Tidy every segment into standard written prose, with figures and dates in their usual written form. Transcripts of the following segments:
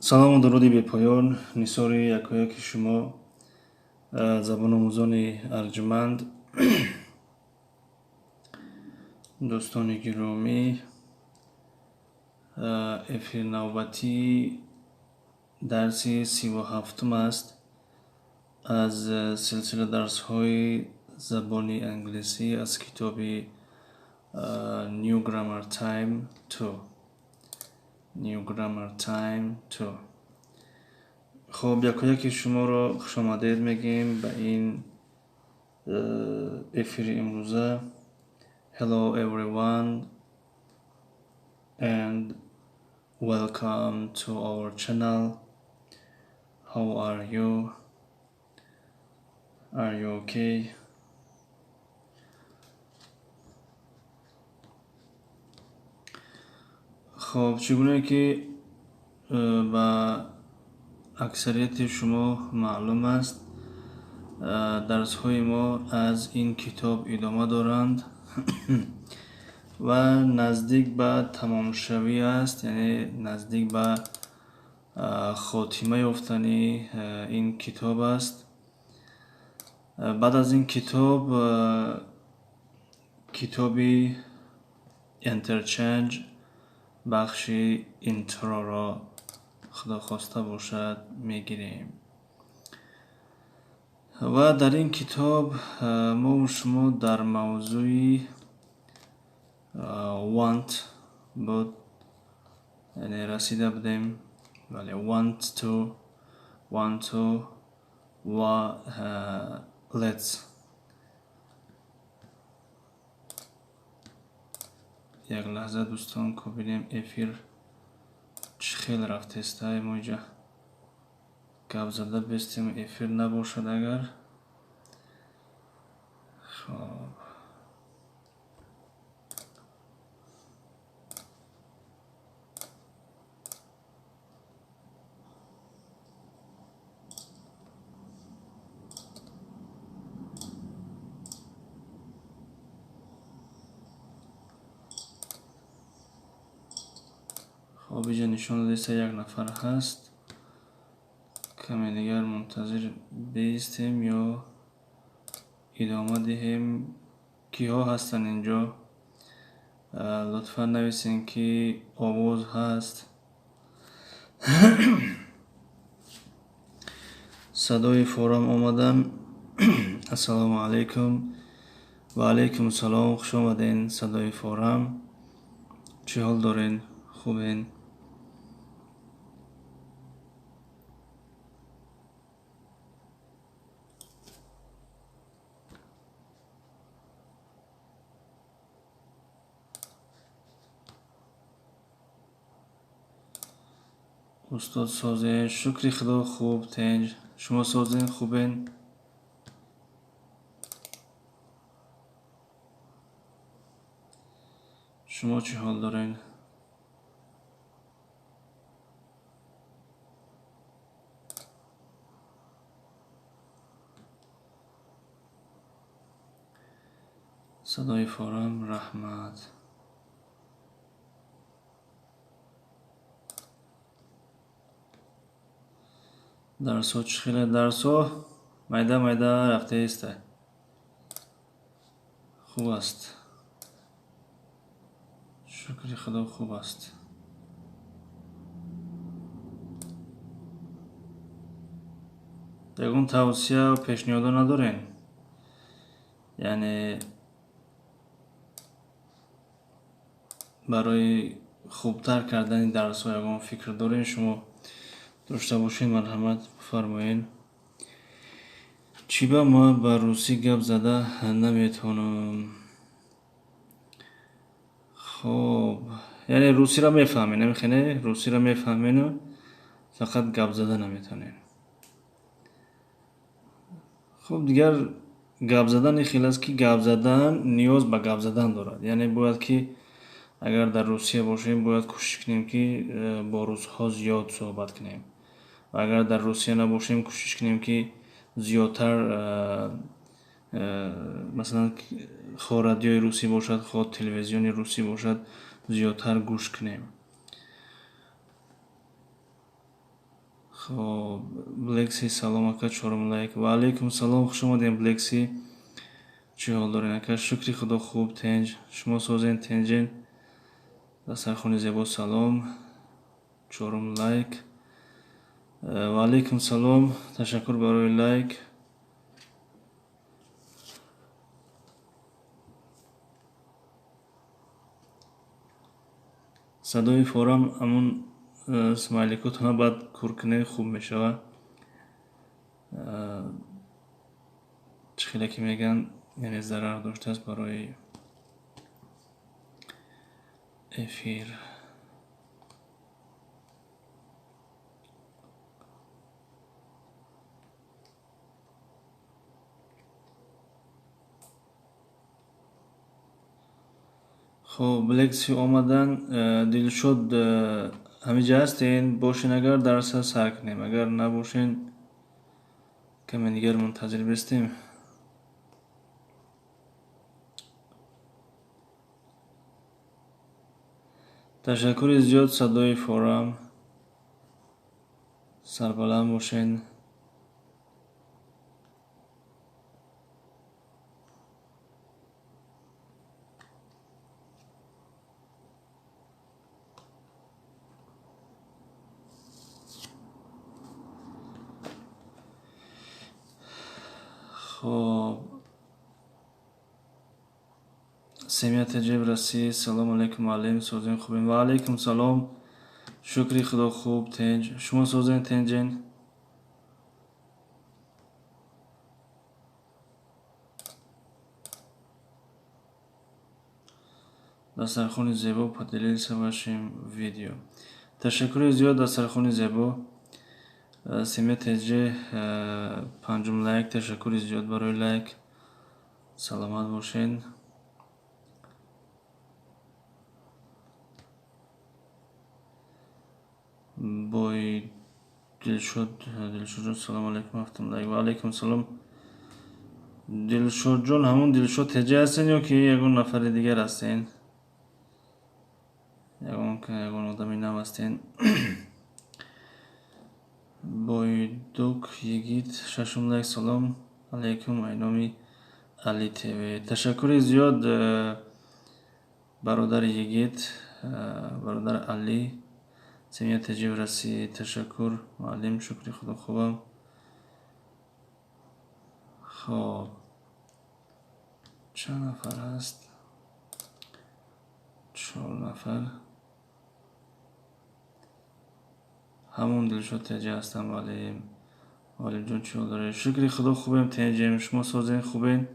салому дуруди бепоён нисори якояки шумо забономӯзони арҷуманд, дӯстони гиромӣ. эфири навбатии дарси 37 аст аз силсила дарсҳои забони англисӣ аз китоби New Grammar Time 2. New Grammar Time 2. خب یکایک شماро хушомадед мегӯем ба ин эфири имрӯза. Hello everyone and welcome to our channel. How are you? Are you okay? خب چگونه که با اکثریت شما معلوم است درس های ما از این کتاب ادامه دارند و نزدیک به تمام شوی است، یعنی نزدیک به خاتمه یافتنی این کتاب است. بعد از این کتابی انترچنج بخش اینترو را خدا خواسته باشد میگیریم و در این کتاب ما و شما در موضوع want بود، یعنی رسیده بودیم. ولی want to و let's. یک لحظه دوستان که بینیم افیر چه خیلی رفته است. ما اینجا گپ زده بستیم افیر نباشد اگر. خب اینجا نشان داده یک نفر هست. کمی دیگر منتظر بیستیم یا ادامه دهیم. کیها هستن اینجا؟ لطفا نویسین که آواز هست. صدای فورم آمدن. السلام علیکم. و علیکم السلام، خوش آمدین. صدای فورم، چه حال دارین؟ خوبین؟ استاد سازین؟ شکری خدا. خوب تنج. شما سازین خوبین؟ شما چه حال دارین؟ صدای فورم رحمت. درس ها چه خیلی؟ درس ها میده رفته است. خوب است، شکر خدا خوب است. یکون توصیه و پیشنهاد ندارین؟ یعنی برای خوبتر کردن درس ها یکون فکر دارین شما داشته باشین؟ مرحمت فرمایین. چی با ما با روسی گپ زده نمیتونم. خب یعنی روسی را میفهمین؟ نمیخینه روسی را میفهمین، فقط گپ زده نمیتونین. خب دیگر گپ زدن خیلی است که گپ زدن نیاز به گپ زدن دارد. یعنی باید که اگر در روسیه باشیم باید کوشش کنیم که با روس‌ها زیاد صحبت کنیم و اگر در روسیه نباشیم کوشش کنیم که زیادتر مثلا خواه رادیوی روسی باشد، خواه تلویزیون روسی باشد، زیادتر گوش کنیم. خب بلکسی سلام اکا چهارم لایک و علیکم سلام خوش اومدین بلکسی چی حال دارین اکا شکری خدا خوب تنج شما سوزین تنجین دسترخوان زیبا سلام چهارم لایک و علیکم سلام تشکر برای لایک صدای فورم همون اسمایلیکوتون بعد کورکنه خوب میشه چه خیلی که میگن یعنی ضرر داشته است برای افیر خب بلکسی آمدن دلشد همینجا هستین باشین اگر درس سر کنیم اگر نباشین کمی دیگر منتظر بستیم تشکر زیاد صدای فورم سربلند باشین خب سمیت جبرسی سلام علیکم معلم سوزین خوبین و علیکم سلام شکری خدا خوب تنج شما سوزین تنجین دسترخوان زیبا په دلیل سباشیم ویدیو تشکر زیاد دسترخوان زیبا سمیت جه پنجم لایک تشکر زیاد برای لایک سلامت باشین بای دلشد جان سلام علیکم هفتم لایک و علیکم سلام دلشد جان همون دلشد تجه هستین یا که یکون نفر دیگر هستین یکون آدمی نم هستین بای دوک یگید ششم لایک سلام علیکم اینامی علی تیوی تشکر زیاد برادر یگید برادر علی سمیت جبرسی تشکر معلم شکری خدا خوبم خب چند نفر هست 4 نفر همون دلشد تجه هستم ولی معلم جان چی داره شکری خدا خوبم تجه شما سازین خوبین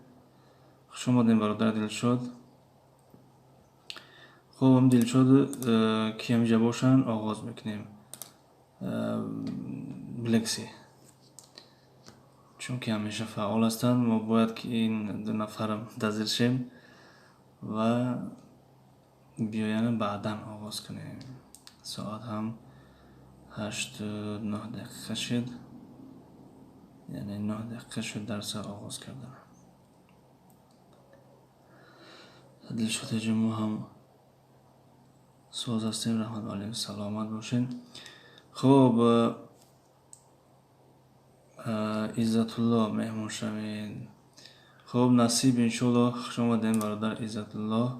خوش آمدین برادر دلشد خب هم دلشد که همینجا باشن آغاز میکنیم بلکسی چون که همیشه فعال هستن ما باید که این 2 نفرم منتظر شیم و بیاین بعدا آغاز کنیم ساعت هم 8 9 دقیقه شد یعنی 9 دقیقه شد درس آغاز کردن دلشد جمعه هم سوز هستیم رحمت علیه سلامت باشین خب عزت الله مهمون شوین خب نصیب انشالله خوش آمدین برادر عزت الله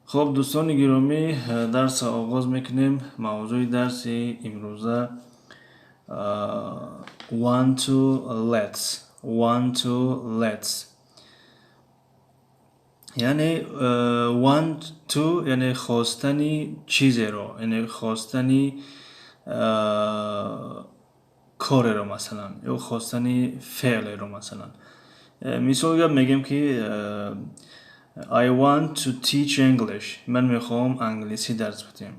خب دوستان گرامی درس آغاز میکنیم موضوع درس امروزه want to let's یعنی want to یعنی خواستنی چیزی رو یعنی خواستنی کار رو مثلا یا خواستنی فعل رو مثلا مثال میگم که I want to teach English من میخوام انگلیسی درس بدم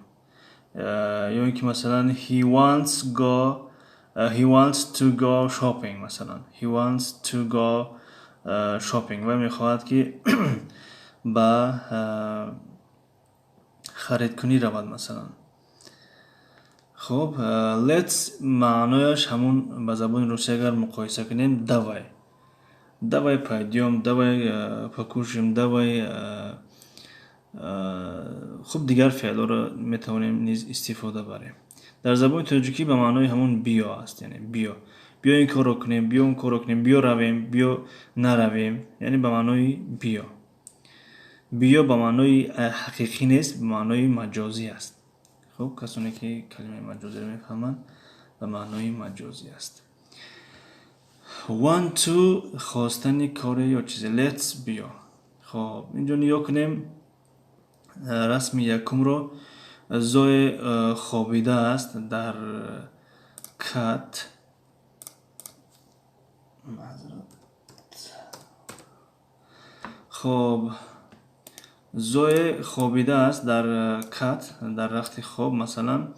یا اینکه مثلا he wants to go shopping مثلا he wants to go shopping و میخواهد که با خرید کنی رود مثلا خب let's معنایش همون به زبان روسی اگر مقایسه کنیم давай пойдем давай покушаем давай خب دیگر فعلا رو میتوانیم نیز استفاده بریم. در زبان تاجیکی به معنای همون بیا است، یعنی بیا، بیا این کارو کنیم، بیا اون کارو کنیم، بیا رویم، بیا نرویم، یعنی به معنای بیا. بیا به معنای حقیقی نیست، به معنای مجازی است. خب کسانی که کلمه مجازی رو میفهمند به معنای مجازی است. want to خواستن کار یا چیزی. let's بیا. خب اینجا نیا کنیم رسم یکم رو. زوی خوابیده است در کت. خب زوی خوابیده است در کت، در رخت خواب مثلا.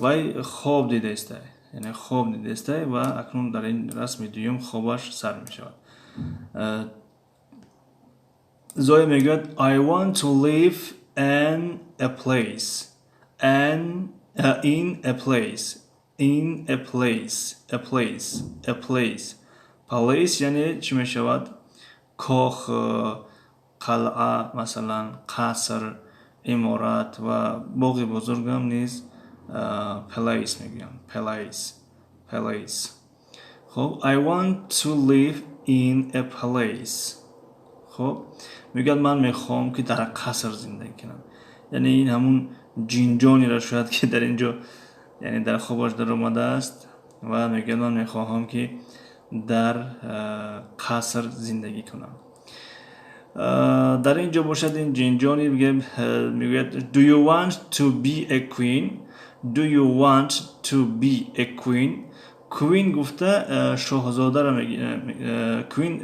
وی خواب دیده است، یعنی خواب دیده است و اکنون در این رسم دوم خوابش سر می شود. زوی میگوید I want to live in a place in a place in a place a place a place place یعنی چی می شود؟ کاخ، قلعه، مثلا قصر، امارات و باغ بزرگ هم نیز place میگویم. place. خب I want to live in a place. خب میگه من میخوام که در قصر زندگی کنم، یعنی این همون جینجانی را شاید که در اینجا یعنی در خوابش در اومده است و میگه من میخواهم که در قصر زندگی کنم. در اینجا باشد این جینجانی میگه do you want to be a queen. do you want to be a queen. queen گفته شاهزاده را میگه. queen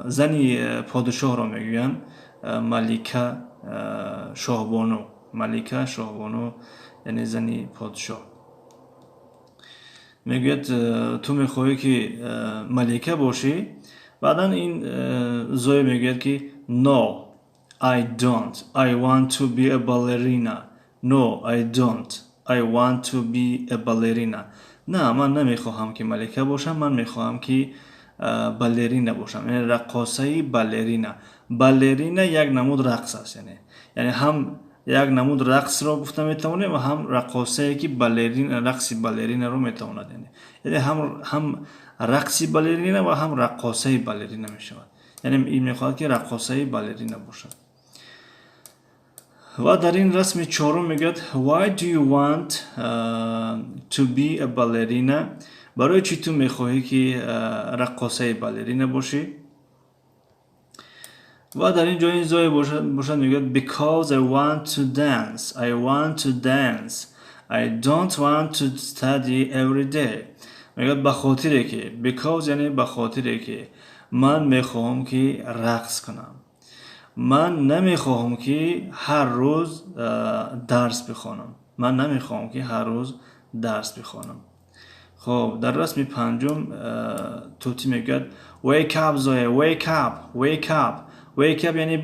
زنی پادشاه را میگویم. ملکه شاهبانو. ملکه شاهبانو یعنی زنی پادشاه. میگوید تو میخواهی که ملکه باشی. بعدا این زوی میگوید که no I don't I want to be a ballerina. no I don't I want to be a ballerina. نه من نمیخواهم که ملکه باشم، من میخواهم که بالرینا باشم، یعنی رقاصه بالرینا. بالرینا یک نمود رقص است، یعنی هم یک نمود رقص را گفته میتونه و هم رقاصه که بالرینا رقص بالرینا رو میتواند، یعنی هم رقص بالرینا و هم رقاصه بالرینا میشود، یعنی این میخواد که رقاصه بالرینا باشد. و در این رسم چهارم میگه why do you want to be a ballerina. برای چی تو میخواهی که رقاصه بالرینا باشی؟ و در این جای این زای باشد میگه because I want to dance. I want to dance. I don't want to study every day. میگه به خاطر که because یعنی به خاطر که من میخواهم که رقص کنم. من نمیخواهم که هر روز درس بخوانم. من نمیخواهم که هر روز درس بخوانم. خب در رسم پنجم توتی میگه wake up زوی. wake up wake up wake up یعنی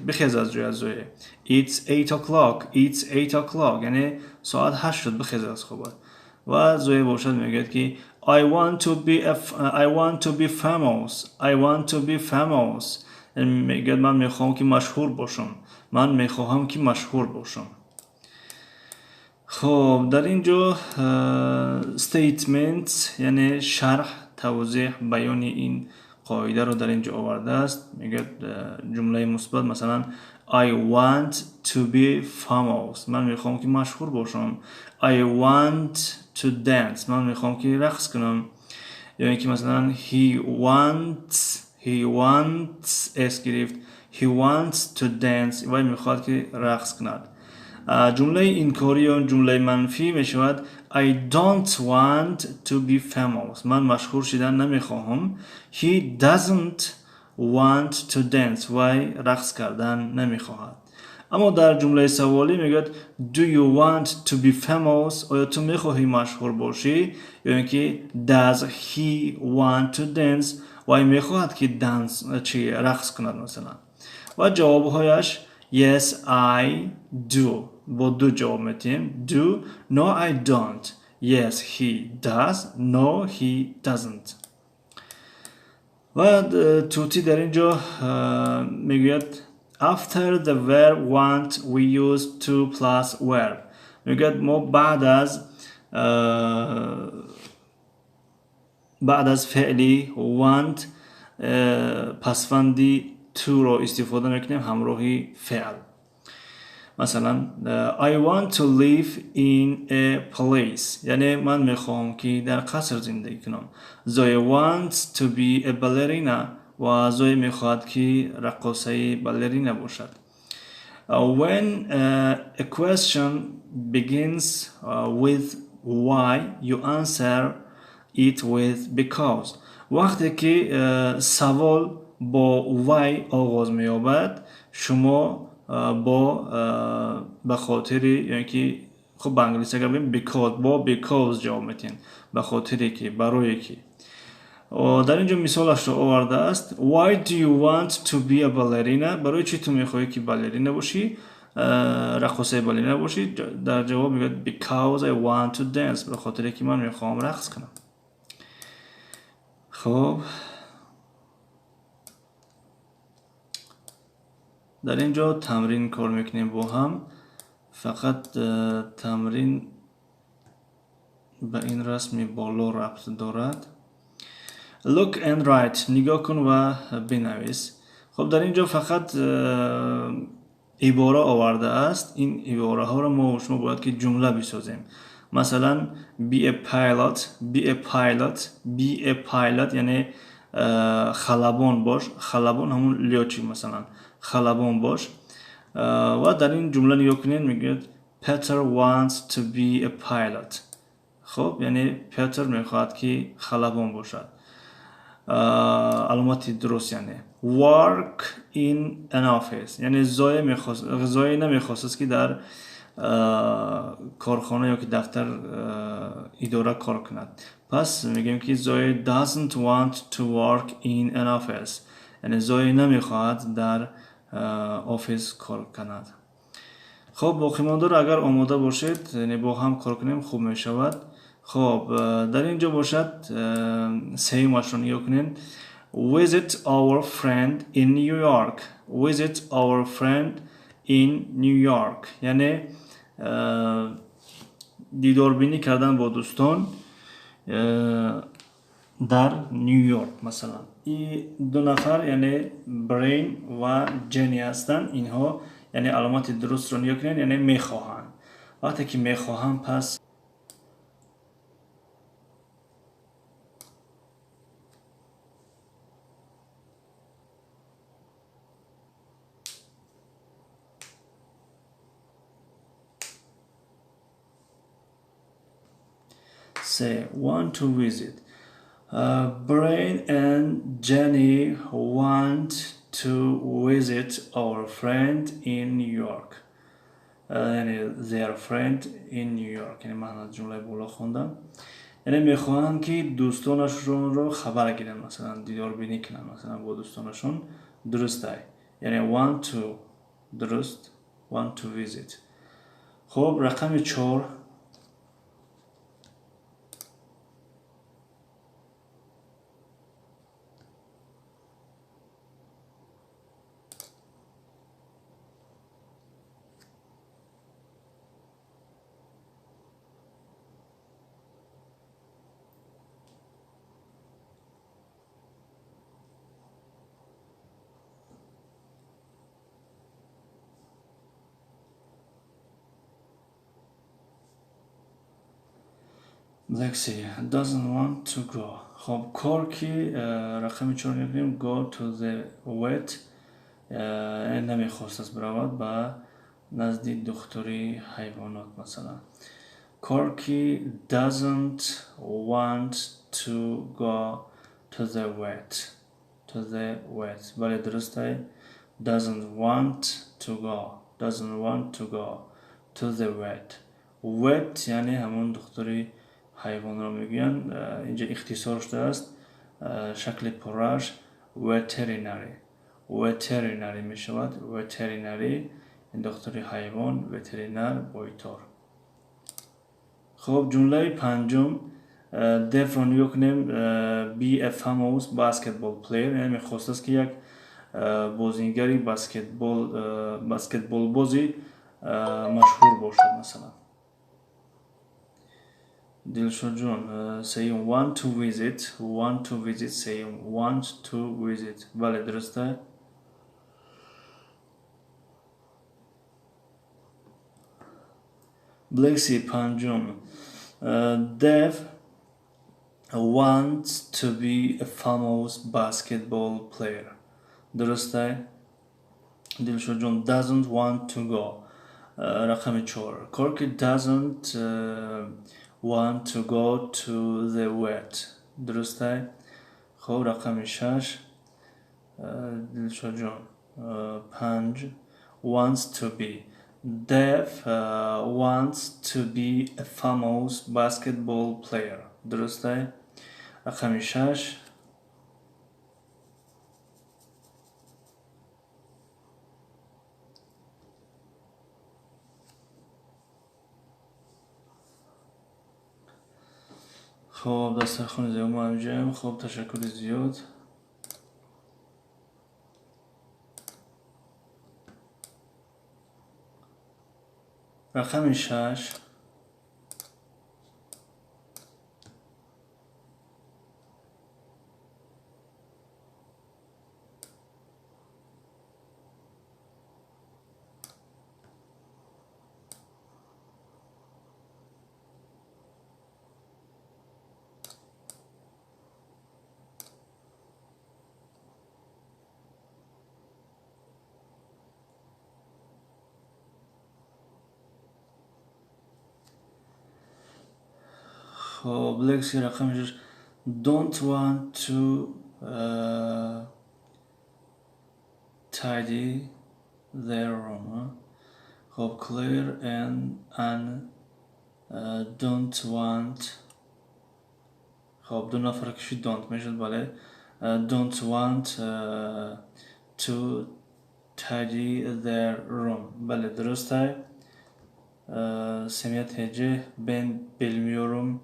بخیز از جای زوی. it's 8 o'clock it's 8 o'clock یعنی ساعت 8 شد، بخیز از خوابت. و زوی باشد میگه که I want to be famous. I want to be famous. میگه من میخوام که مشهور باشم. من میخواهم که مشهور باشم. خب در اینجا statement یعنی شرح، توضیح، بیان این قاعده رو در اینجا آورده است. میگه جمله مثبت مثلا I want to be famous. من میخوام که مشهور باشم. I want to dance. من میخوام که رقص کنم. یا اینکه مثلا he wants اسکریفت he wants to dance و میخواد که رقص کند. جمله اینکاری یا جمله منفی می شود I don't want to be famous. من مشهور شدن نمیخواهم. He doesn't want to dance. وی رقص کردن نمیخواهد. اما در جمله سوالی میگه Do you want to be famous. آیا تو میخواهی مشهور باشی؟ یا اینکه Does he want to dance. وی میخواهد که رقص کند مثلا. و جوابهایش Yes I do. با دو جواب میتیم. Do No I don't. Yes he does. No he doesn't. و توتی در اینجا میگوید after the verb want we use to plus verb. میگه ما بعد از فعلی want پسوندی to رو استفاده میکنیم همراهی فعل. مثلا I want to live in a place، یعنی من میخوام که در قصر زندگی کنم. Zoe wants to be a ballerina و زوی میخواد که رقاصه بالرینا باشد. When a question begins with why, you answer it with because. وقتی که سوال با why آغاز می‌یابد شما به خاطر، یعنی که خب به انگلیسی اگر بگیم because جواب میتین، به خاطری که، برای که. در اینجا مثالش رو آورده است. Why do you want to be a ballerina؟ برای چی تو میخوایی که بالرینا باشی، رقاصه بالرینا باشی؟ در جواب میگه because I want to dance، به خاطر که من میخوام رقص کنم. خب در اینجا تمرین کار میکنیم با هم. فقط تمرین به این رسم بالا ربط دارد. Look and write، نگاه کن و بنویس. خب در اینجا فقط عباره آورده است. این عباره ها رو ما شما باید که جمله بسازیم. مثلا be a pilot یعنی خلبان باش. خلبان همون لیاچی، مثلا خلبان باش. و در این جمله نگاه کنین میگه Peter wants to be a pilot. خب یعنی پیتر میخواد که خلبان باشد. علامتی درست یعنی work in an office، یعنی زوی نمیخواست که در کارخانه یا که دفتر اداره کار کند. پس میگیم که زوی doesn't want to work in an office، یعنی زوی نمیخواد در آفیس کار کند. خب باقی مانده رو اگر آماده باشید یعنی با هم کار کنیم خوب میشود. خب در اینجا باشد سهیمش رو نگاه کنین. Visit our friend in New York. Visit our friend in New York یعنی دیداربینی کردن با دوستان در نیویورک. مثلا این دو نفر یعنی برین و جنی هستن. اینها یعنی علامت درست رو نگاه کنین، یعنی میخواهن. وقتی که میخواهن پس say want to visit. Brian and Jenny want to visit our friend in New York. یعنی their friend in New York، یعنی من از جمله بالا خوندم. یعنی میخواهند که دوستانشون رو خبر گیرن، مثلا دیدار بینی کنن مثلا با دوستانشون. درسته یعنی want to درست want to visit. خب رقم 4. Let's see. Doesn't want to go. خب کارکی رقم 4 میگیم go to the vet. نمیخواست از برود به نزدیک دکتری حیوانات. مثلا کارکی doesn't want to go to the vet. To the vet. ولی درسته doesn't want to go to the vet. vet یعنی همون دکتری حیوان رو میگن. اینجا اختصارش است شکل پرش veterinary می شود. veterinary دکتری حیوان، وترینر بایتار. خب جمله 5 دف رو نگاه کنیم. be a famous basketball player یعنی میخواست است که یک بازیگری بسکتبال بازی مشهور باشد. مثلا دلشاد جان saying want to visit saying want to visit. بله درسته. Blexi پنجم Dev wants to be a famous basketball player. درسته. دلشاد جان doesn't want to go. رقم 4 Corky doesn't want to go to the vet. درسته. خب رقم 6 دلشاد جان 5 wants to be. Dev wants to be a famous basketball player. درسته. رقم 6 خب دسترخوان زیاد مهمجم. خب تشکر زیاد. رقم 6 خب لکسی رقم 6 don't want to tidy their room. خب clear and don't want. خب دو نفر کشی don't میشد. بله don't want to tidy their room. بله درسته. سمیت هجه ben bilmiyorum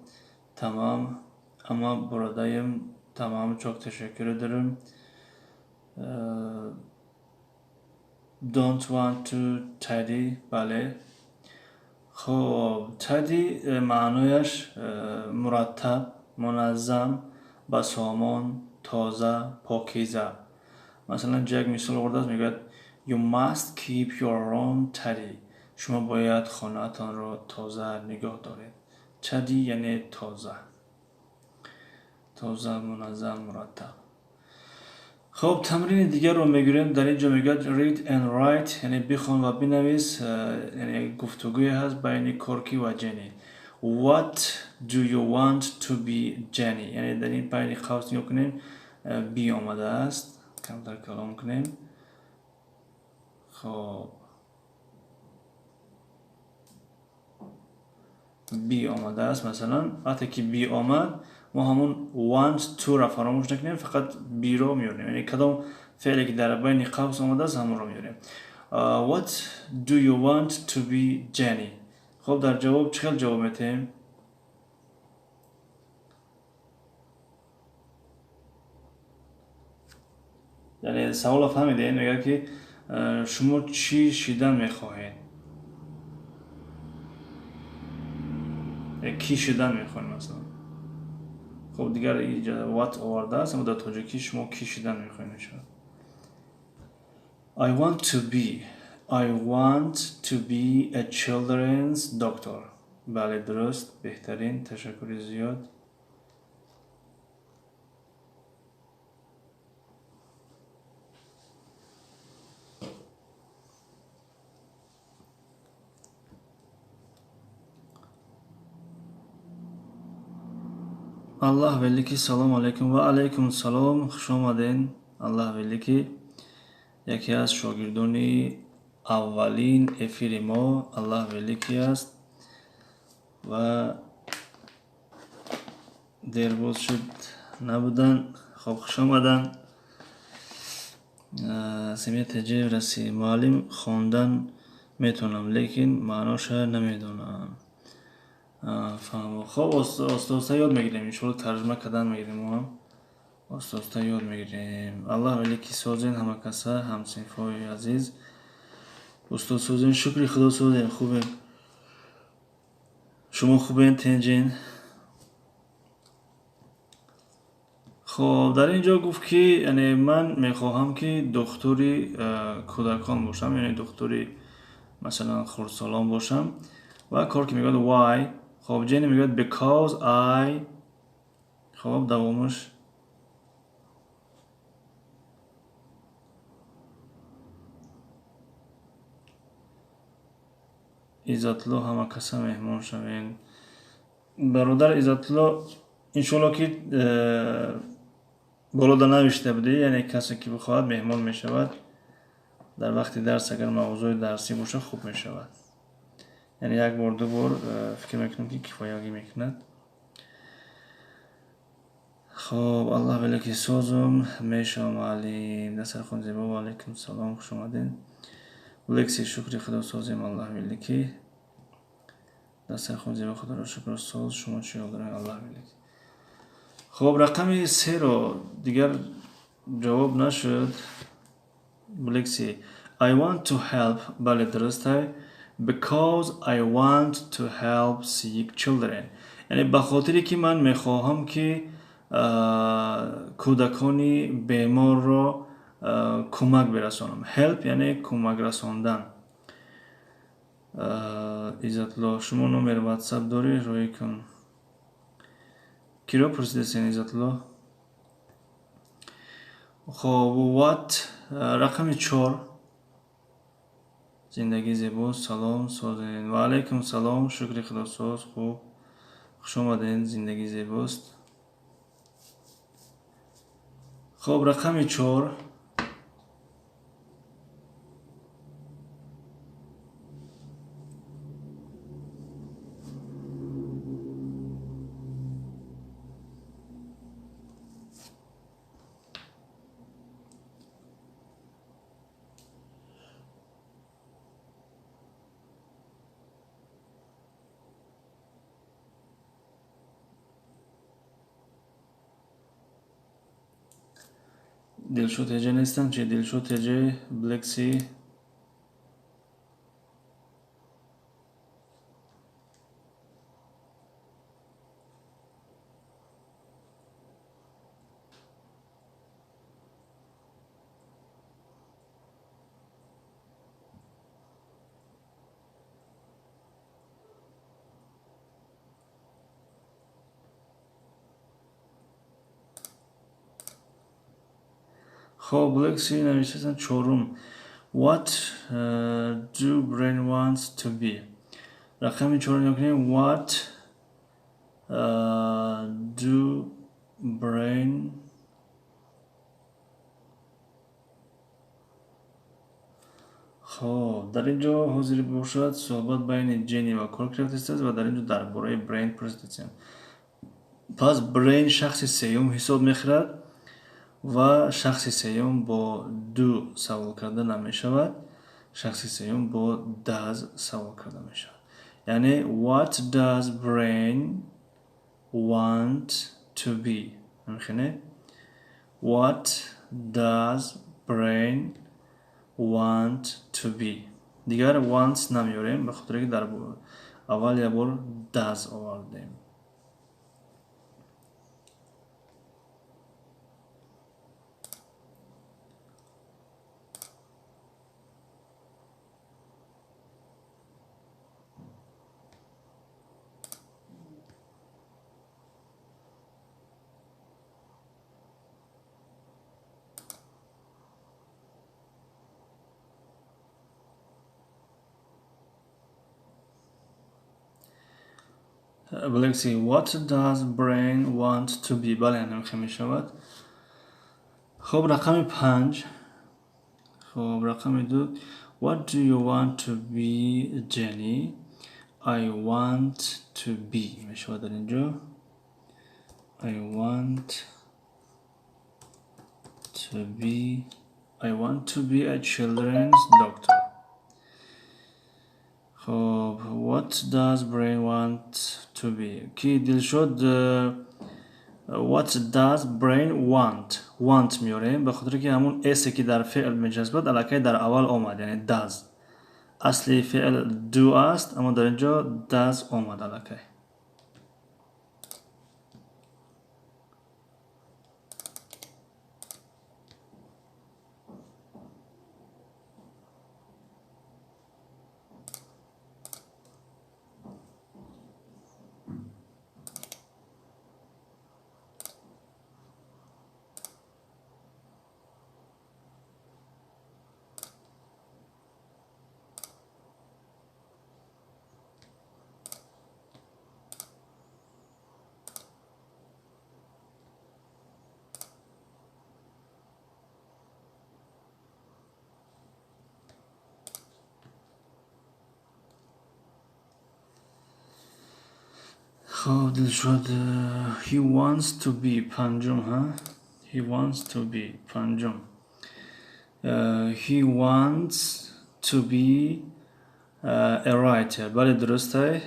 tamam ama buradayım. Tamam çok teşekkür ederim. Don't want to tidy. بله خب tidy معنایش مرتب منظم با سامان تازه پاکیزه. مثلا یک مثال آورده است میگه you must keep your room tidy. شما باید خانه‌تان را تازه نگاه دارید. tidy یعنی تازه منظم مرتب. خب تمرین دیگر رو میگیریم. در اینجا میگه read and write یعنی بخوان و بنویس. یعنی گفتگوی هست بین کورکی و جنی. What do you want to be Jenny؟ یعنی در این بین قوس نگاه کنیم بی آمده است. کمتر کلام کنیم. خب بی آمده است. مثلا وقتی که بی آمد ما همون want to را فراموش نکنیم فقط بی رو میاریم. یعنی کدام فعلی که در بین قوس آمده است همون رو میاریم. What do you want to be Jenny؟ خب در جواب چه جواب میتیم؟ یعنی سوال فهمیدین میگه که شما چی شدن میخواهید؟ کی شدن میخواهید مثلا. خب دیگر اینجا what آورده است اما در تاجیکی شما کی شدن میخواهید میشه. I want to be a children's doctor. بله درست. بهترین. تشکر زیاد. الله ولیکی سلام علیکم. و علیکم سلام. خوش آمدین. الله ولیکی یکی از شاگردانی اولین افیر ما الله ولیکی است و دیر باز شد نبودن. خب خوش آمدن. سمیت هجه رسی معلم خواندن میتونم لیکن معناش نمیدونم. فهم. خب استاد یاد میگیریم ان ترجمه کردن میگیریم ما هم. آستاستا یاد میگیریم. الله ولی که سازین همه کسا همسنفای عزیز استاد سازین شکری خدا سازین خوبه شما خوبین تنجین. خب در اینجا گفت که یعنی من میخواهم که دکتری کودکان باشم یعنی دکتری مثلا خردسالان باشم و کار که میگه why خب جنی میگه because I خب دوامش عزتالله همه کسا مهمان شوین برادر عزتالله انشالله که بالا نوشته بوده یعنی کسی که بخواهد مهمان میشود در وقت درس اگر موضوع درسی باشه خوب میشود یعنی یک بار دو بار فکر میکنم که کفایگی میکند. خب الله ولی که سازم میشم علی دستر خون زیبا و علیکم سلام خوش آمدین بلکسی شکری خدا سازیم الله ولی که دستر خون زیبا خدا را شکر ساز شما چی دارین الله ولی که. خب رقم 3 رو دیگر جواب نشد بلکسی I want to help بله درسته because I want to help sick children یعنی به خاطری که من میخواهم که کودکانی بیمار را کمک برسانم help یعنی کمک رساندن. عزتالله شما نمبر واتساپ داری روی کن کی را پرسیدین عزتالله. خب what رقم 4 زندگی زیبا سلام سازین و علیکم سلام شکر خدا ساز خوب خوش آمدین زندگی زیباست. خب رقم 4 دلشد هجه نیستم چه دلشد هجه بلکسی خب بلکسی نوشتن 4 what do brain wants to be رقم 4 نکنیم what do brain خب در اینجا حاضر باشد صحبت بین جنی و کارکرافت است و در اینجا درباره برین پرزنتیشن پس برین شخص سیوم حساب میخورد و شخص سیوم با دو سوال کرده نمی شود شخص سیوم با does سوال کرده می شود یعنی what does brain want to be نمیخینه what does brain want to be دیگر wants نمیاریم به خاطر که در اول یه بار does آوردیم. بلکسی what does brain want to be بله نمیخه می شود. خب رقم 5 خب رقم 2 what do you want to be Jenny I want to be می شود در اینجا I want to be a children's doctor. خب what does brain want to be کی دلشد What does brain want میاریم به خاطر که همون اسی که در فعل میجذبد الکی در اول آمد، یعنی does. اصلی فعل do است اما در اینجا does آمد الکی. خب دلشاد he wants to be پنجم ها he wants to be پنجم he wants to be a writer. بله درسته.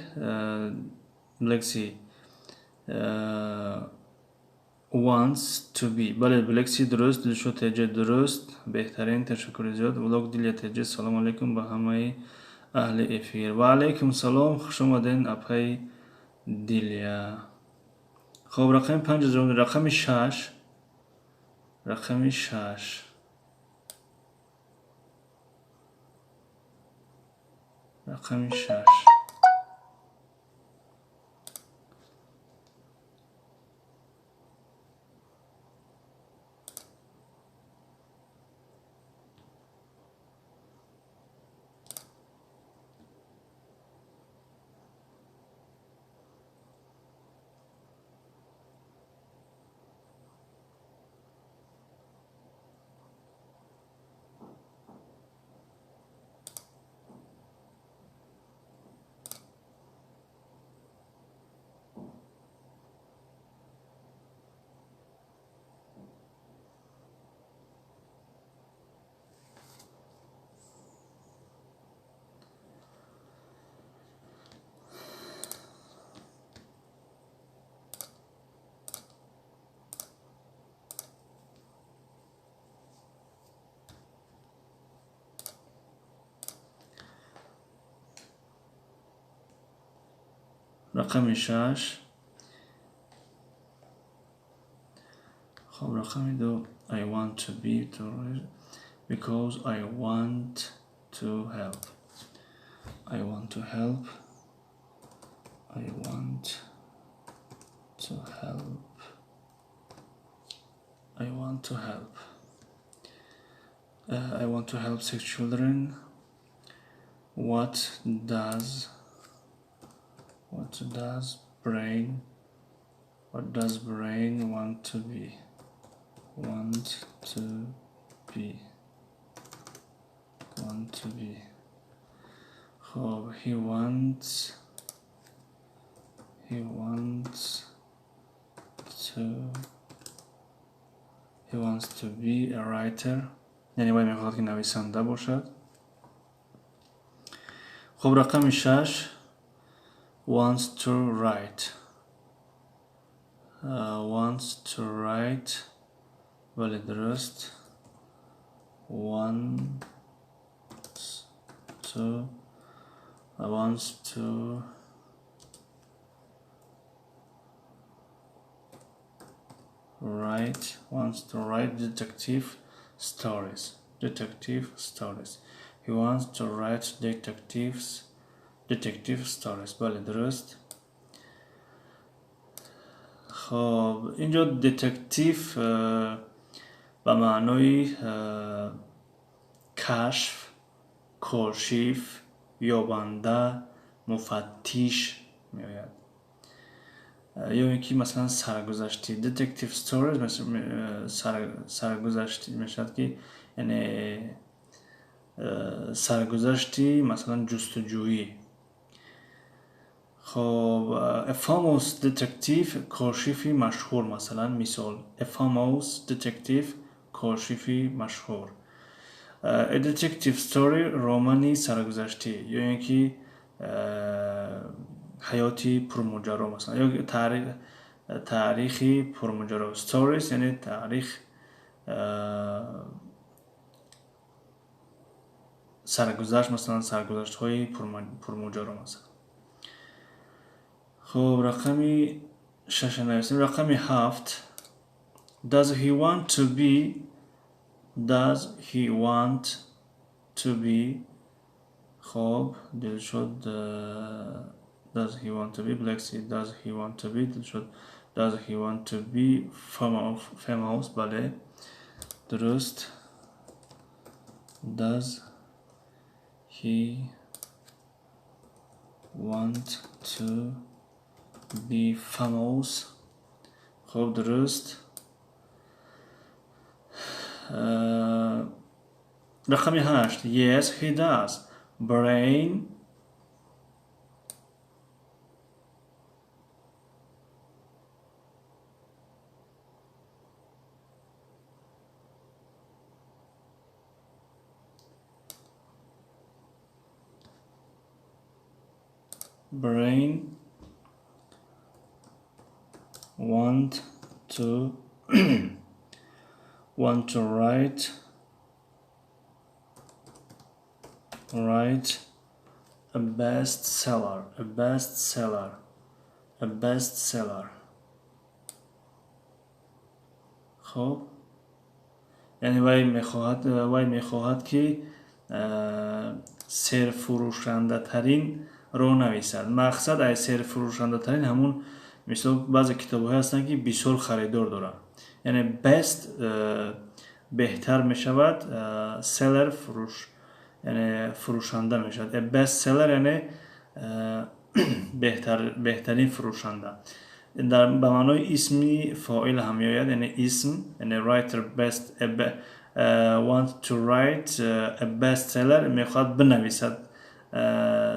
بلکسی wants to be. بله بلکسی درست. دلشاد تیجه درست. بهترین تشکر زیاد. ولوگ دیل تیجه. سلام علیکم به همه اهل افیر. و علیکم سلام. خوش آمدین اپای دیلیا. خب رقم 5 رقم 6 رقم 6 رقم 6 رقم 6 خب رقم 2 I want to be because I want to help. I want to help. I want to help. I want to help. I want to help sick children. What does brain want to be? Want to be. Oh, he wants to be a writer. یعنی باید میخواد که نویسنده باشد. خب رقم 6 wants to write. بله درست. wants to write detective stories. He wants to write detective stories. بله درست. خب اینجا دتکتیو به معنای کشف، کاشف، یابنده، مفتش می آید. یا اینکه مثلا سرگذشتی دتکتیو ستوریز مثلا سرگذشتی میشد که یعنی سرگذشتی مثلا جستجویی. خب a famous detective کاشفی مشهور مثال a famous detective کاشفی مشهور. a detective story رمانی سرگذشتی یا اینکه حیاتی پرماجرا مثلا یا تاریخی پرماجرا. stories یعنی تاریخ سرگذشت، مثلا سرگذشت های پرماجرا مثلا. خب رقمی 6 نویسیم. رقمی 7. Does he want to be خب دل شد. Does he want to be Lexi does he want to be دل شد. Does he want to be famous بله درست. Does he want to be famous خب درست. رقمی 8. Yes he does. Brain want to write a bestseller خب یعنی وی میخواهد که سرفروشنده ترین رو نویسد. مقصد از سرفروشنده ترین همون مثلا بعضی کتاب های هستن که بسیار خریدار دارن، یعنی best بهتر می شود، seller فروش یعنی فروشنده می شود. best seller یعنی بهترین فروشنده. در به معنای اسمی فاعل هم میآید، یعنی اسم یعنی writer best want to write a bestseller میخواد بنویسد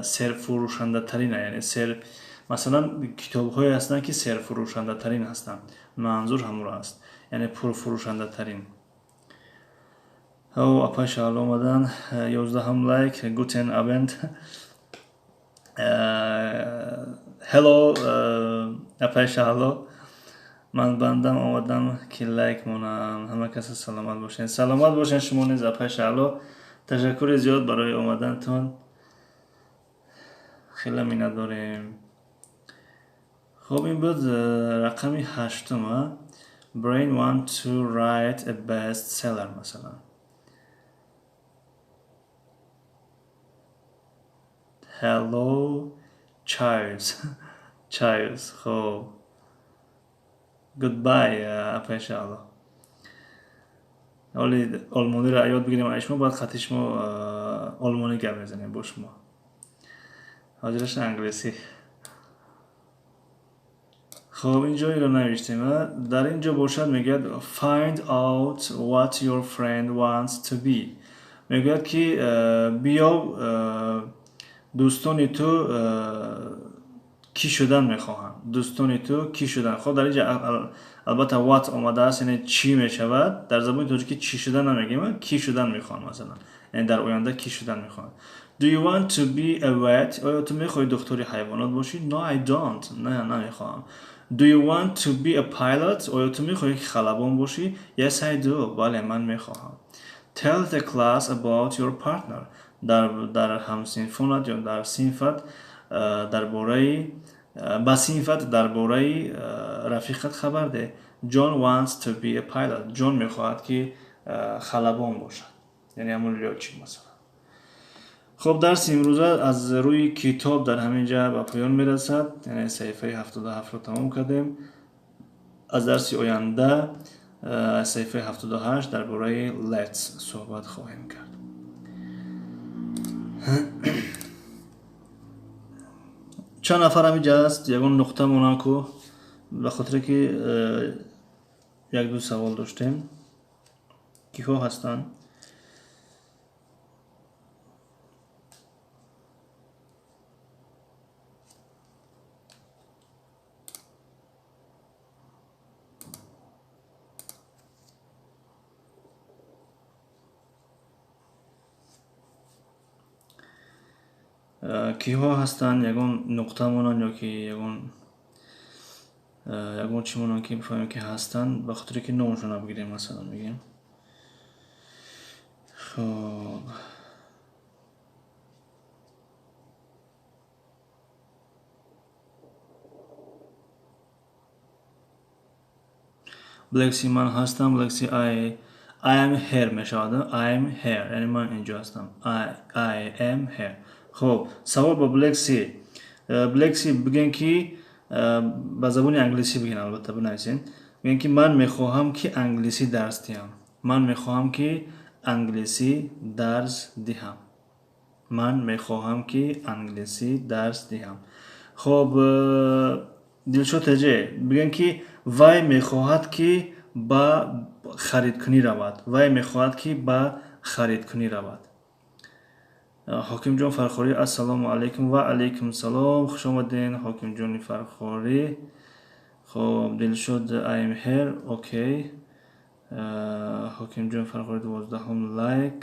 سرفروشنده ترین، یعنی مثلا کتاب های هستند که سرفروشنده ترین هستند، منظور همون است یعنی پرفروشنده ترین. او اپای شال آمدن 11 لایک. گوتن ابند هلو اپای شالو من بندم آمدم که لایک مونم. همه کس سلامت باشین. سلامت باشین شما نیز اپای شالو. تشکر زیاد برای آمدنتون، خیلی مینت داریم. خب این بود رقمی 8. Brain want to write a bestseller مثلا. Hello Charles خب goodbye اپای شالو. ولی آلمانی را یاد بگیریم اشما باید خطی شما آلمانی گپ بزنیم با شما، حاضرش انگلیسی. خب اینجا رو نوشتیم. در اینجا باشد میگه find out what your friend wants to be. میگه که بیا دوستان تو کی شدن میخواهند. دوستان تو کی شدن. خب در اینجا البته what آمده است یعنی چی میشود. در زبان تاجیکی چی شدن نمیگیم، کی شدن میخوان مثلا، یعنی در آینده کی شدن میخوان. Do you want to be a vet؟ آیا تو میخوای دکتر حیوانات باشی؟ No I don't. نه نمیخوام. Do you want to be a pilot؟ آیا تو میخوای خلبان باشی؟ Yes I do. بله من میخواهم. Tell the class about your partner. در همسنفانت یا در صنفت درباره رفیقت خبر ده. John wants to be a pilot. جون میخواهد که خلبان باشد، یعنی همون لیاچی مثلا. خب درس امروزه از روی کتاب در همینجا به پایان میرسد، یعنی صفحه 77 رو تمام کردیم. از درس آینده صفحه 78 درباره let's صحبت خواهیم کرد. چند نفر همینجا است یکون نقطه موناکو، به خاطر که یک دو سوال داشتیم. کیها هستن؟ کیها هستن یکون نقطه مونان یا که یکون یکم چیمون که بفهمیم که هستن به خاطر که نامشون رو بگیریم مثلا میگیم. خب بلکسی من هستم، بلکسی I am here میشود. I am here یعنی من اینجا هستم. I am here. خب سوال با بلکسی بگن که با زبان انگلیسی بگین، البته بنویسین. بگن که من میخواهم که انگلیسی درس دهم. من میخواهم که انگلیسی درس دهم. من میخواهم که انگلیسی درس دهم. خب دلشو تجه بگن که وای میخواهد که با خرید کنی رود. وای میخواهد که با خرید کنی رود. حاکم جان فرخوری السلام علیکم. و علیکم سلام، خوش آمدین حاکم جان فرخوری. خب دلشد I am here. اوکی. حاکم جان فرخوری 12 لایک.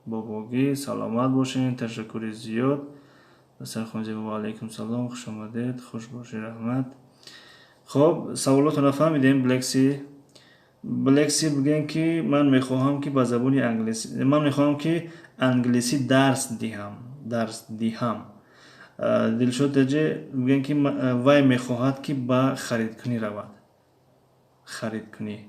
باباگی سلامت باشین، تشکر زیاد. سرخون زیبا و علیکم سلام، خوش آمدید، خوش باشی، رحمت. خب سوالات رو نفهمیدیم. بلکسی بگن که من میخواهم که با زبان انگلیسی، من میخواهم که انگلیسی درس دهم. دلشد تجه بگن که وای میخواهد که با خرید کنی رود. خرید کنی.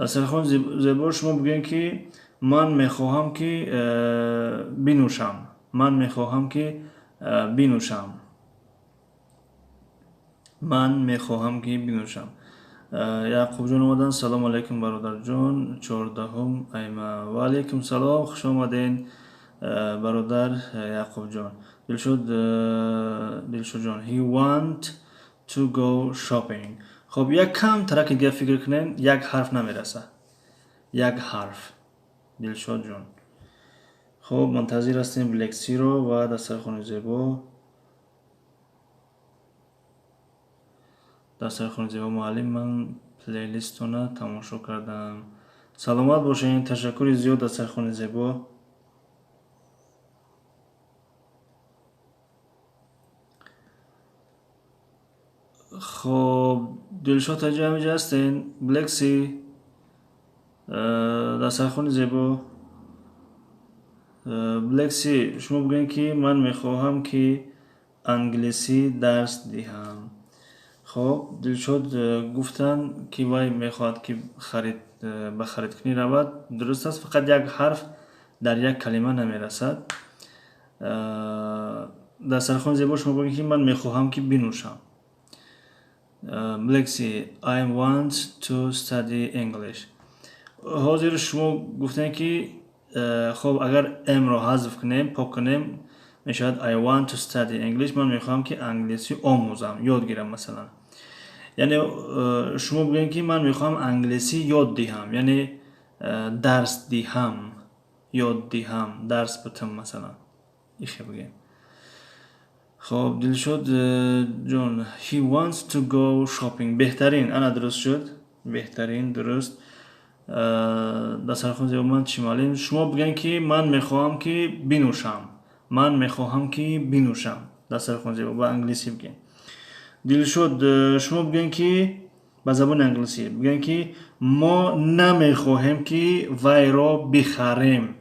سرخون زیبا شما بگن که من میخواهم که بنوشم. من میخواهم که بنوشم. من میخواهم که بنوشم. یعقوب جان اومدن. سلام علیکم برادر جان. 14 ایما و علیکم سلام، خوش آمدین برادر یعقوب جان. دلشد جان he want to go shopping. خب یک کم ترک دیگه فکر کنین، یک حرف نمیرسه. یک حرف. دلشد جان. خب منتظر هستیم بلکسی رو و دسترخوان زیبا. دسترخوان زیبا معلم، من پلیلیستونه تماشا کردم. سلامت باشین، تشکر زیاد دسترخوان زیبا. خب دلشاد تجه همیجا هستین. بلکسی دسترخوان زیبا. بلکسی شما بگین که من میخواهم که انگلیسی درس دهم. خب دلشاد گفتن که وای میخواد که به خرید کنی رود. درست است، فقط یک حرف در یک کلمه نمیرسد. دسترخوان زیبا شما بگین که من میخواهم که بنوشم. بلکسی I want to study English. حاضر شما گفتن که خب اگر ام رو حذف کنیم، پاک کنیم، میشود I want to study English. من میخوام که انگلیسی آموزم، یاد گیرم مثلا. یعنی شما بگین که من میخوام انگلیسی یاد دهم، یعنی درس دهم، یاد دهم، درس بتم مثلا. ایخه بگین. خب دلشد جان he wants to go shopping. بهترین انا درست شد. بهترین درست. دسترخوان زیبا من چیمالیم. شما بگین که من میخواهم که بنوشم. من میخواهم که بنوشم. دسترخوان زیبا با انگلیسی بگین. دلشد شما بگین که با زبان انگلیسی بگین که ما نمیخواهیم که وای را بخریم.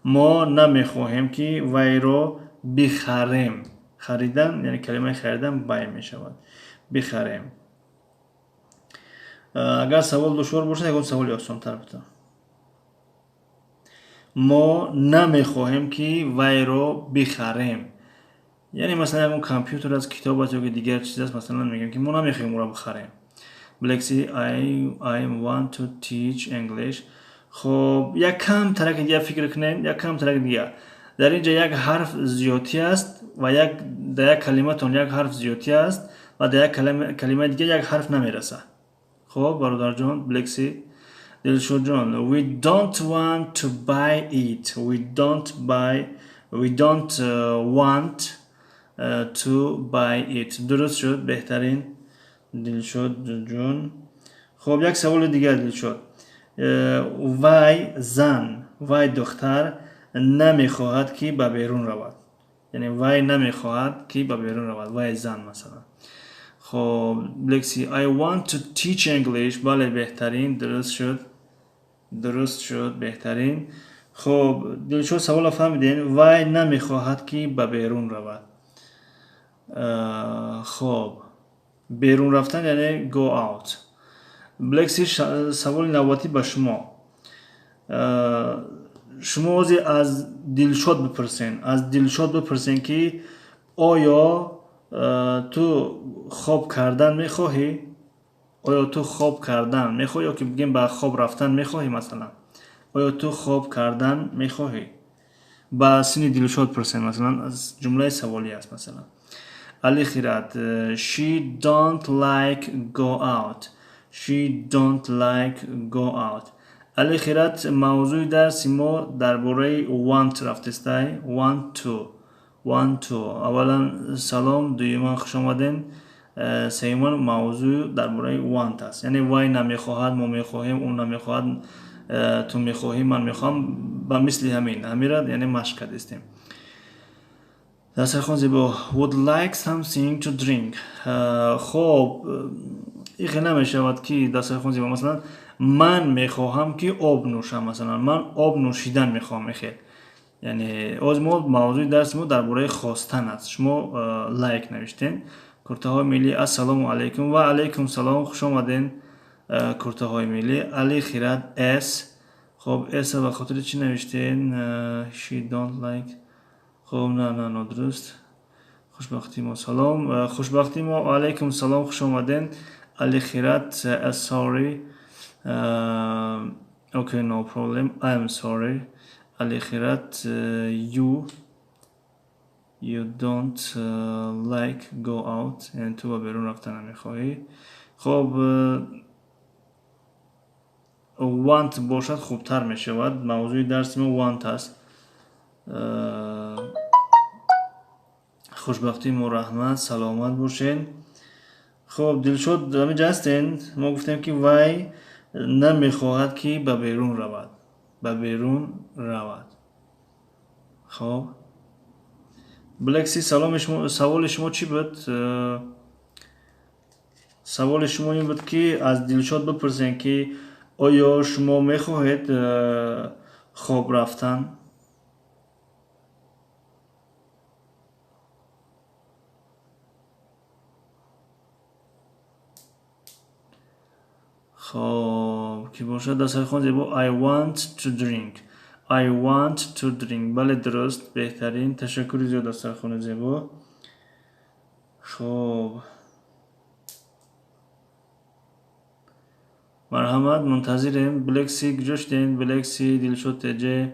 ما نمیخواهیم که وای را بخریم. خریدن یعنی کلمه خریدن بای می شود. بخریم. اگر سوال دشوار باشه یک سوال آسان تر بده. ما نمیخواهیم که وای را بخریم. یعنی مثلا یک کامپیوتر از کتاب است یا دیگر چیز است، مثلا میگیم که ما نمیخواهیم اون را بخریم. بلکسی I want to teach English. خب یک کم ترک دیگه فکر کنین. یک کم ترک دیگه. در اینجا یک حرف زیادی است و در یک کلمه تون یک حرف زیادی است و در یک کلمه دیگه یک حرف نمیرسه. خب برادر جان بلکسی دلشود جان we don't want to buy it we don't want to buy it. درست شد بهترین دلشود جون. خب یک سوال دیگر دلشود وای زن وای دختر نمیخواهد که به بیرون رود یعنی وای نمیخواهد که به بیرون رود وای زن مثلا. خب لکسی I want to teach English بله بهترین درست شد بهترین. خب دلشود سوال فهمیدین وای نمیخواهد که به بیرون رود. خب بیرون رفتن یعنی go out. بلکسی سوال نواتی به شما شما از دلشود بپرسین که آیا تو خواب کردن میخواهی؟ آیا تو خواب کردن میخواهی یا که بگیم به خواب رفتن میخواهی مثلا آیا تو خواب کردن میخواهی؟ با سینی دلشود پرسین مثلا از جمله سوالی است مثلا. علی خیرات she don't like go out. علی خیرات موضوع درس ما درباره want رفتستای want to اولا سلام دویما خوش آمدین سیمان موضوع درباره want است یعنی وای نمیخواهد ما میخواهیم اون نمیخواهد تو میخواهی من میخوام با مثل همین را یعنی مشق کردیم. دسترخوان زیبا would like something to drink. خب این نمیشود که دسترخوان زیبا مثلا من میخواهم که آب نوشم مثلا من آب نوشیدن میخواهم یعنی از ما موضوع درس ما درباره خواستن است. شما لایک نوشتین کرته های ملی السلام علیکم و علیکم سلام خوش آمدین کرته های ملی علی خیرات اس. خب اس به خاطر چی نوشتین she don't like. خب نه درست خوشبختی ما سلام خوشبختی ما علیکم سلام خوش آمدین علی خیرات sorry okay no problem I am sorry علی خیرات you don't like go out یعنی تو بیرون رفتن نمیخواهی. خب want باشد خوبتر میشود موضوع درس ما want است. خوشبختی ما رحمت سلامت باشین. خب دلشود همینجا هستین ما گفتیم که وای نمیخواهد که به بیرون رود. خب بلکسی سوال شما چی بود؟ سوال شما این بود که از دلشود بپرسین که آیا شما میخواهید خواب رفتن؟ خب کی باشد دسترخوان زیبا I want to drink بله درست بهترین تشکر زیاد دسترخوان زیبا. خب مرحمت منتظریم بلکسی گذاشتین بلکسی دلشود تجه.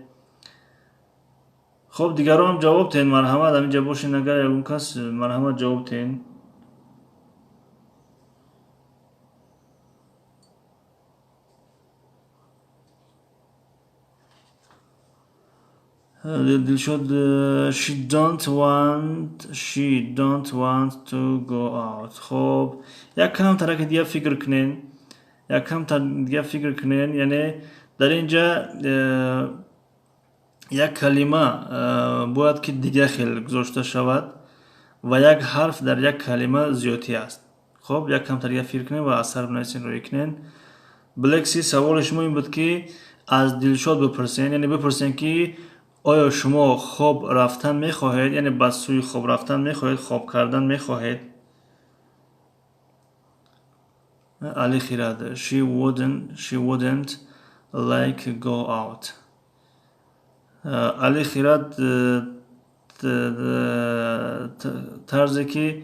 خب دیگران هم جواب تین مرحمت همینجا باشین اگر اون کس مرحمت جواب تین. دلشود she don't want to go out. خب یک کم ترک دیگه فکر کنین یعنی در اینجا یک کلمه باید که دیگه خیلی گذاشته شود و یک حرف در یک کلمه زیادی است. خب یک کم دیگه فکر کنین و اثر بنویسین روی کنین. بلکسی سوال شما این بود که از دلشود بپرسین یعنی بپرسین که آیا شما خواب رفتن میخواهید یعنی بس سوی خواب رفتن میخواهید خواب کردن میخواهید. علی خیرات she wouldn't like go out. علی خیرات طرزی که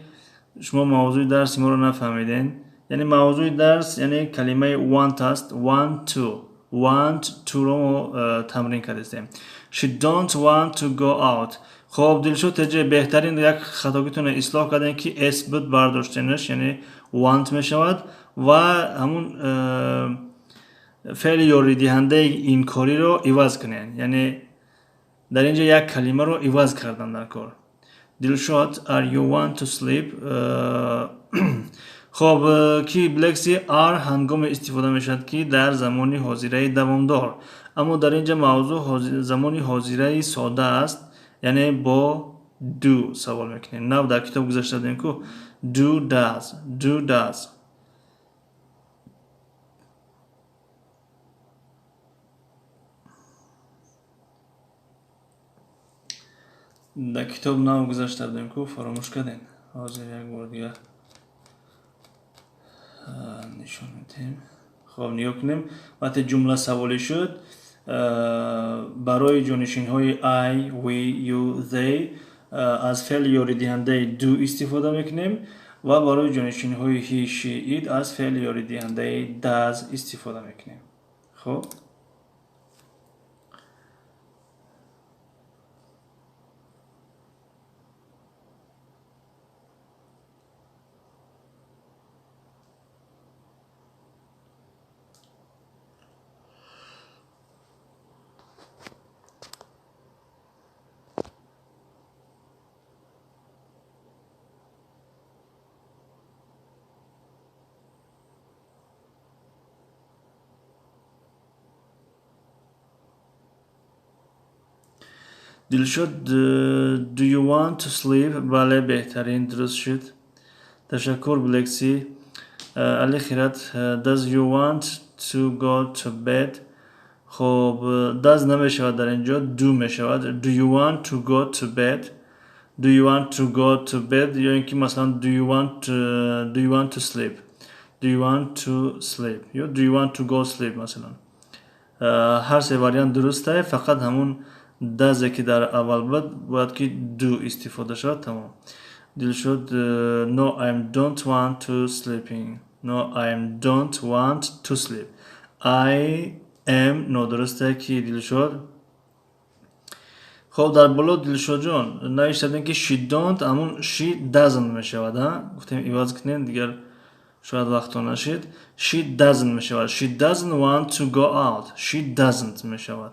شما موضوع درس ما رو نفهمیدین یعنی موضوع درس یعنی کلمه want است want to رو تمرین کردیم. she don't want to go out. خب دلشود تجه بهترین یک خطاگیتون اصلاح کردن که اس بود برداشتنش یعنی want می شود و همون فعل یاری دهنده این کاری رو عوض کنین. یعنی در اینجا یک کلمه رو عوض کردن در کار. دلشاد are you want to sleep. خب کی بلکسی are هنگام استفاده میشد که در زمانی حاضره دوامدار، اما در اینجا موضوع زمانی حاضره ساده است، یعنی با do سوال میکنیم. نو در کتاب گذاشته داریم که do does. در کتاب نو گذاشته داریم که فراموش کردین. حاضر یک بار دیگه نشون میدیم. خب نیا کنیم. وقتی جمله سوالی شد برای جانشین های I, we, you, they از فعل یاری دهنده do استفاده میکنیم و برای جانشین های he, she, it از فعل یاری دهنده does استفاده میکنیم. خب دلشد do you want to sleep. بله بهترین درست شد. تشکر بلکسی. علی خیرت. does you want to go to bed. خب does نمیشود در اینجا do میشود. do you want to go to bed. do you want to go to bed یا اینکه مثلا do you want to sleep. do you want to sleep یا do you want to go sleep مثلا. هر سه واریانت درسته، فقط همون does که در اول باید که do استفاده شد. تمام. دلشد no I don't want to sleeping. no I don't want to sleep. I am نادرسته که دلشد. خب در بالا دلشد جان نوشتن که she don't همون she doesn't میشود. گفتیم عوض کنین دیگر شاید وقتا نشید. she doesn't میشود. she doesn't want to go out. she doesn't میشود.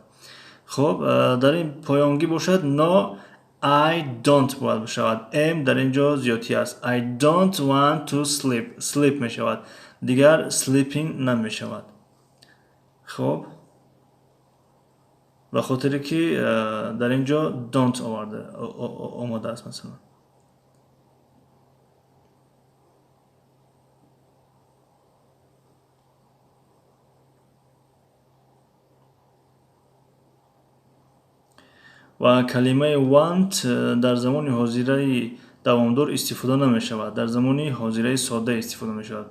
خب در این پایانگی باشد no I don't باید بشود. am در اینجا زیادی است. I don't want to sleep. sleep میشود دیگر sleeping نمیشود. خب به خاطر که در اینجا don't آماده است مثلا. و کلمه want در زمان حاضره دوامدار استفاده نمی شود. در زمان حاضره ساده استفاده می شود.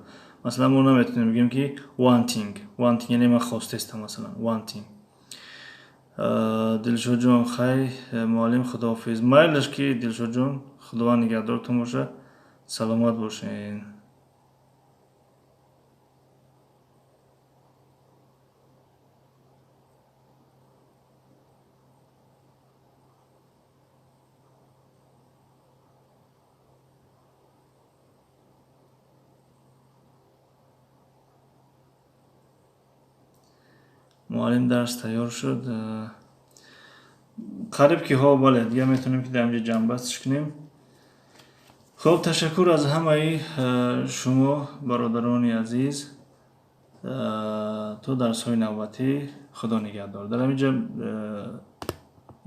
مثلا ما نمیتونیم بگیم که wanting یعنی من خواسته استم مثلا wanting. دلشاد جان خیلی معلم خداحافظ. مایلش که دلشاد جان خداوند نگهدارتون باشه. سلامت باشین. معلم درس تیار شد. قریب که ها بله دیگه میتونیم که در اینجا جمع بستش کنیم. خب تشکر از همه شما برادران عزیز. تو درس های نوبتی خدا نگهدار. در اینجا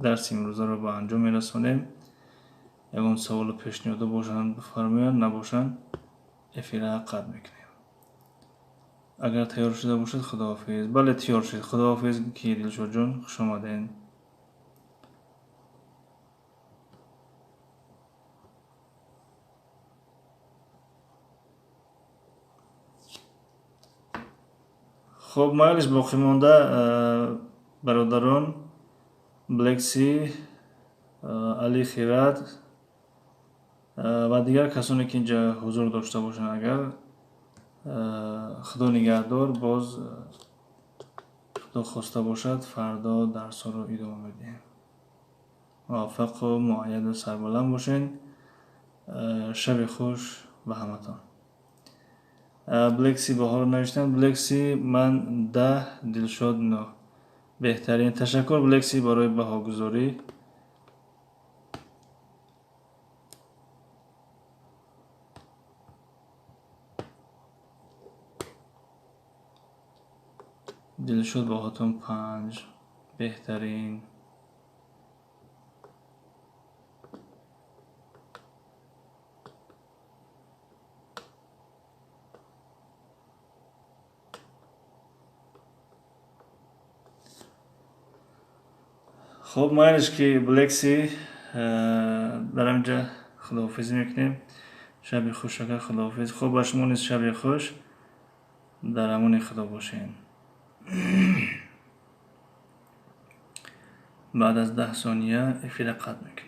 درس امروزه رو به انجام میرسونیم. اگر سوال پیشنهاد باشند بفرمایید، نباشند افیره قطع میکنیم. اگر تیار شده باشد خداحافظ. بله تیار شد. خداحافظ که دلشاد جان خوش آمدین. خب مایلش باقی مانده برادران بلکسی، علی خیرت و دیگر کسانی که اینجا حضور داشته باشن، اگر خدا نگهدار باز خدا خواسته باشد فردا درس ها رو ادامه میدیم. موفق و مؤید و سربلند باشین. شب خوش به همتان. بلکسی بهار نوشتن. بلکسی من 10 دلشاد 9. بهترین. تشکر بلکسی برای بهاگذاری. دلشاد باهاتون 5. بهترین. خب ما اینش که بلکسی در اینجا خداحافظی میکنیم. شب خوش. اگر خداحافظ. خب با شما نیز شب خوش. در امان خدا باشین. بعد از 10 ثانیه افیر قطع میکنیم.